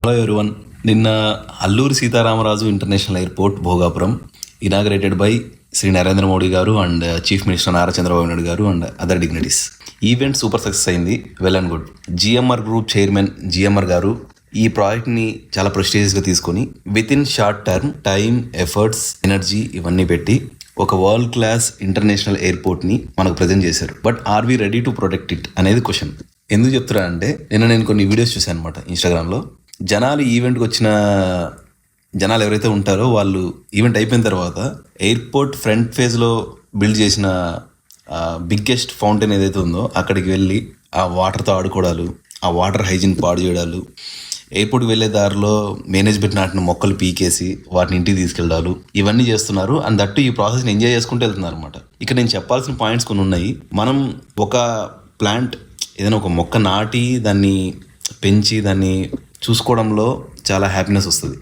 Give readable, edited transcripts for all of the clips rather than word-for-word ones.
Hello everyone. నిన్న Alluri Sitaramaraju international airport Bhogapuram inaugurated by Shri Narendra Modi గారు and chief minister Nara Chandrababu Naidu గారు and other dignities. Event super success అయింది, well and good. GMR group chairman GMR గారు ఈ ప్రాజెక్ట్ని చాలా ప్రెస్టీజియస్గా తీసుకొని with in short term time, efforts, energy ఇవన్నీ పెట్టి ఒక వరల్డ్ క్లాస్ ఇంటర్నేషనల్ ఎయిర్పోర్ట్ని మనకు ప్రజెంట్ చేశారు. But are we ready to protect it అనేది క్వశ్చన్. ఎందుకు చెప్తున్నా అంటే నేను కొన్ని వీడియోస్ చూశాను అనమాట ఇన్స్టాగ్రామ్లో. జనాలు ఈవెంట్కి వచ్చిన జనాలు ఎవరైతే ఉంటారో వాళ్ళు ఈవెంట్ అయిపోయిన తర్వాత ఎయిర్పోర్ట్ ఫ్రంట్ ఫేజ్లో బిల్డ్ చేసిన బిగ్గెస్ట్ ఫౌంటైన్ ఏదైతే ఉందో అక్కడికి వెళ్ళి ఆ వాటర్తో ఆడుకోవడాలు, ఆ వాటర్ హైజీన్ పాడు చేయడాలు, ఎయిర్పోర్ట్కి వెళ్ళే దారిలో మేనేజ్మెంట్ నాటిన మొక్కలు పీకేసి వాటిని ఇంటికి తీసుకెళ్ళడాలు ఇవన్నీ చేస్తున్నారు. అండ్ దట్టు ఈ ప్రాసెస్ని ఎంజాయ్ చేసుకుంటూ వెళ్తున్నారు అనమాట. ఇక్కడ నేను చెప్పాల్సిన పాయింట్స్ కొన్ని ఉన్నాయి. మనం ఒక ప్లాంట్ ఏదైనా ఒక మొక్క నాటి దాన్ని పెంచి దాన్ని చూసుకోవడంలో చాలా హ్యాపీనెస్ వస్తుంది.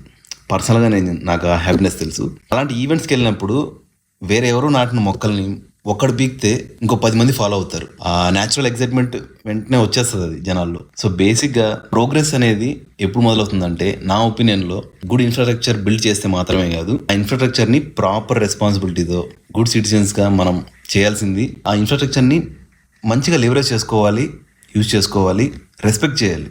పర్సనల్గా నాకు ఆ హ్యాపీనెస్ తెలుసు. అలాంటి ఈవెంట్స్కి వెళ్ళినప్పుడు వేరే ఎవరో నాటిన మొక్కల్ని ఒక్కడు పీకితే ఇంకో 10 మంది ఫాలో అవుతారు. ఆ న్యాచురల్ ఎక్సైట్మెంట్ వెంటనే వచ్చేస్తుంది అది జనాల్లో. సో బేసిక్గా ప్రోగ్రెస్ అనేది ఎప్పుడు మొదలవుతుందంటే నా ఒపీనియన్లో గుడ్ ఇన్ఫ్రాస్ట్రక్చర్ బిల్డ్ చేస్తే మాత్రమే కాదు, ఆ ఇన్ఫ్రాస్ట్రక్చర్ని ప్రాపర్ రెస్పాన్సిబిలిటీతో గుడ్ సిటిజన్స్గా మనం చేయాల్సింది. ఆ ఇన్ఫ్రాస్ట్రక్చర్ని మంచిగా లివరేజ్ చేసుకోవాలి, యూజ్ చేసుకోవాలి, రెస్పెక్ట్ చేయాలి.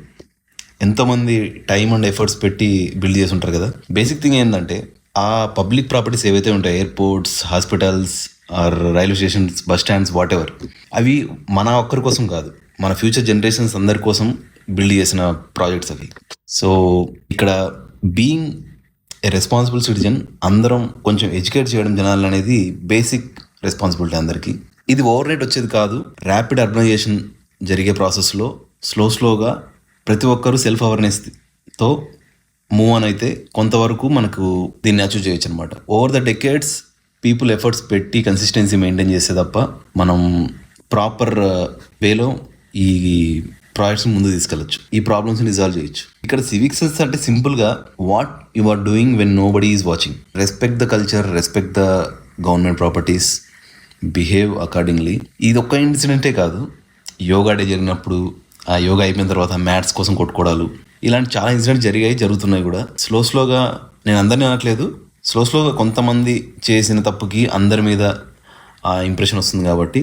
ఎంతోమంది టైం అండ్ ఎఫర్ట్స్ పెట్టి బిల్డ్ చేసి ఉంటారు కదా. బేసిక్ థింగ్ ఏంటంటే ఆ పబ్లిక్ ప్రాపర్టీస్ ఏవైతే ఉంటాయి, airports, hospitals or railway stations, bus stands, whatever, అవి మన ఒక్కరి కోసం కాదు, మన ఫ్యూచర్ జనరేషన్స్ అందరి కోసం బిల్డ్ చేసిన ప్రాజెక్ట్స్ అవి. సో ఇక్కడ బీయింగ్ ఏ రెస్పాన్సిబుల్ సిటిజన్, అందరం కొంచెం ఎడ్యుకేట్ చేయడం జనాలు అనేది బేసిక్ రెస్పాన్సిబిలిటీ అందరికీ. ఇది ఓవర్ నైట్ వచ్చేది కాదు. ర్యాపిడ్ అర్బనైజేషన్ జరిగే ప్రాసెస్లో స్లోగా ప్రతి ఒక్కరూ సెల్ఫ్ అవేర్నెస్తో మూవ్ ఆన్ అయితే కొంతవరకు మనకు దీన్ని అచీవ్ చేయొచ్చు అనమాట. Over the decades people efforts పెట్టి కన్సిస్టెన్సీ మెయింటైన్ చేస్తే తప్ప మనం ప్రాపర్ వేలో ఈ ప్రాజెక్ట్స్ ముందు తీసుకెళ్ళచ్చు, ఈ ప్రాబ్లమ్స్ని రిజాల్వ్ చేయొచ్చు. ఇక్కడ సివిక్ సెన్స్ అంటే సింపుల్గా what you are doing when nobody is watching. Respect the culture, respect the government properties, behave accordingly. ఇది ఒక్క ఇన్సిడెంటే కాదు, యోగా డే జరిగినప్పుడు ఆ యోగా అయిపోయిన తర్వాత మ్యాట్స్ కోసం కొట్టుకోవడాలు, ఇలాంటి చాలా ఇన్సిడెంట్స్ జరుగుతున్నాయి కూడా. స్లోగా నేను అందరినీ అనట్లేదు, స్లోగా కొంతమంది చేసిన తప్పుకి అందరి మీద ఆ ఇంప్రెషన్ వస్తుంది. కాబట్టి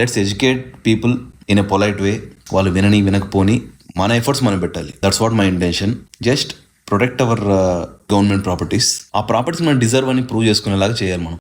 let's educate people in a polite way. వాళ్ళు వినకపోని మన ఎఫర్ట్స్ మనం పెట్టాలి. That's what my intention. Just protect our government properties. ఆ ప్రాపర్టీస్ మనం డిజర్వ్ అని ప్రూవ్ చేసుకునేలాగా చేయాలి మనం.